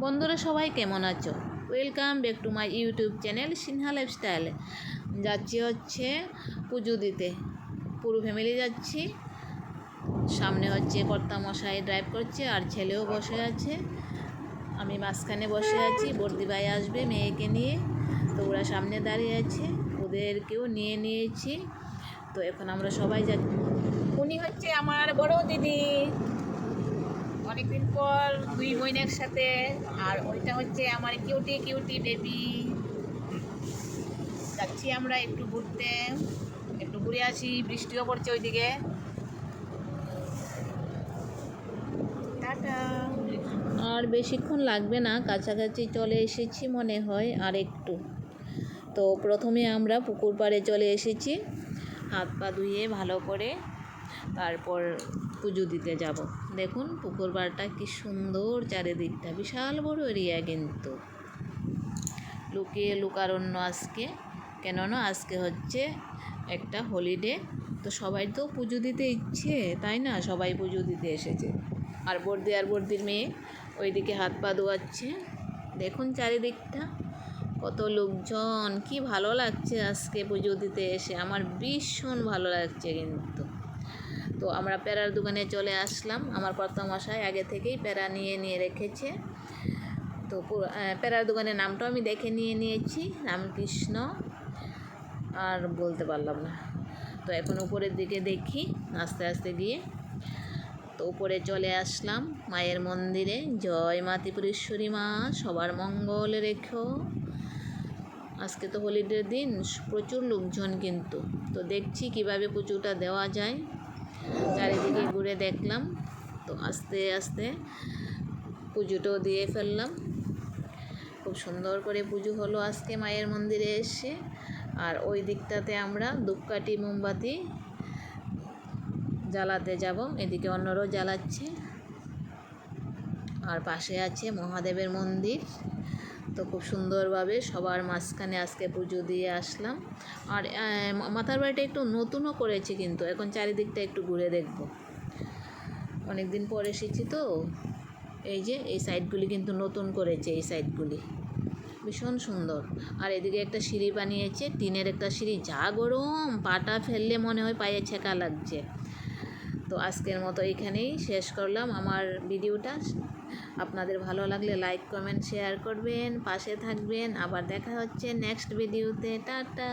বন্ধুরা সবাই কেমন আছো? Welcome back to my YouTube channel Sinha lifestyle. যাচ্ছি হচ্ছে পুজো দিতে, পুরো ফ্যামিলি যাচ্ছি। সামনে হচ্ছে কর্তামশাই ড্রাইভ করছে আর ছেলেও বসে আছে, আমি মাঝখানে বসে আছি। বর্দি ভাই আসবে মেয়েকে নিয়ে, তো ওরা সামনে দাঁড়িয়ে আছে, ওদেরকেও নিয়ে নিয়েছি। তো এখন আমরা সবাই যাচ্ছি। উনি হচ্ছে আমার বড় দিদি, অনেকদিন পর দুই বোন একসাথে। আর ওইটা হচ্ছে আমার কিউটি কিউটি বেবি। যাচ্ছি আমরা একটু ঘুরতে, একটু ঘুরে আসি। বৃষ্টিও পড়ছে ওইদিকে। টাটা। আর বেশিক্ষণ লাগবে না, কাছাকাছি চলে এসেছি মনে হয় আর একটু। তো প্রথমে আমরা পুকুর পাড়ে চলে এসেছি, হাত পা ধুয়ে ভালো করে তারপর পুজো দিতে যাব। দেখুন পুকুর পাড়টা কি সুন্দর, চারিদিকটা বিশাল বড় এরিয়া। কিন্তু লুকারণ্য আজকে, কেননা আজকে হচ্ছে একটা হলিডে। তো সবাই তো পুজো দিতে ইচ্ছে, তাই না? সবাই পুজো দিতে এসেছে। আর বর্দি আর বর্দির মেয়ে ওইদিকে হাত পা ধোয়াচ্ছে। দেখুন চারিদিকটা কত লোকজন, কি ভালো লাগছে আজকে পুজো দিতে এসে। আমার ভীষণ ভালো লাগছে কিন্তু। তো আমরা প্যারার দোকানে চলে আসলাম। আমার কর্তামশাই আগে থেকেই প্যারা নিয়ে রেখেছে। তো প্যারার দোকানের নামটাও আমি দেখে নিয়েছি, রামকৃষ্ণ, আর বলতে পারলাম না। তো এখন উপরের দিকে দেখি আস্তে আস্তে গিয়ে। তো উপরে চলে আসলাম মায়ের মন্দিরে। জয় মা ত্রিপুরেশ্বরী মা, সবার মঙ্গল রেখো। আজকে তো হলিডের দিন, প্রচুর লোকজন কিন্তু। তো দেখছি কিভাবে পুজোটা দেওয়া যায়। চারিদিকে ঘুরে দেখলাম। তো আস্তে আস্তে পুজোটাও দিয়ে ফেললাম। খুব সুন্দর করে পুজো হলো আজকে মায়ের মন্দিরে এসে। আর ওই দিকটাতে আমরা ধূপকাঠি মোমবাতি জ্বালাতে যাব। এদিকে অন্যরাও জ্বালাচ্ছে। আর পাশে আছে মহাদেবের মন্দির। তো খুব সুন্দরভাবে সবার মাঝখানে আজকে পুজো দিয়ে আসলাম। আর মাথার বাড়িটা একটু নতুনও করেছে কিন্তু, এখন চারিদিকটা একটু ঘুরে দেখব। অনেক দিন পর এসেছি তো। এই যে এই সাইডগুলি কিন্তু নতুন করেছে, এই সাইডগুলি ভীষণ সুন্দর। আর এদিকে একটা সিঁড়ি বানিয়েছে, টিনের একটা সিঁড়ি। যা গরম, পাটা ফেললে মনে হয় পায়ে ছেঁকা লাগছে। তো আজকের মতো এখানেই শেষ করলাম আমার ভিডিওটা। আপনাদের ভালো লাগলে লাইক কমেন্ট শেয়ার করবেন, পাশে থাকবেন। আবার দেখা হচ্ছে নেক্সট ভিডিওতে। টাটা।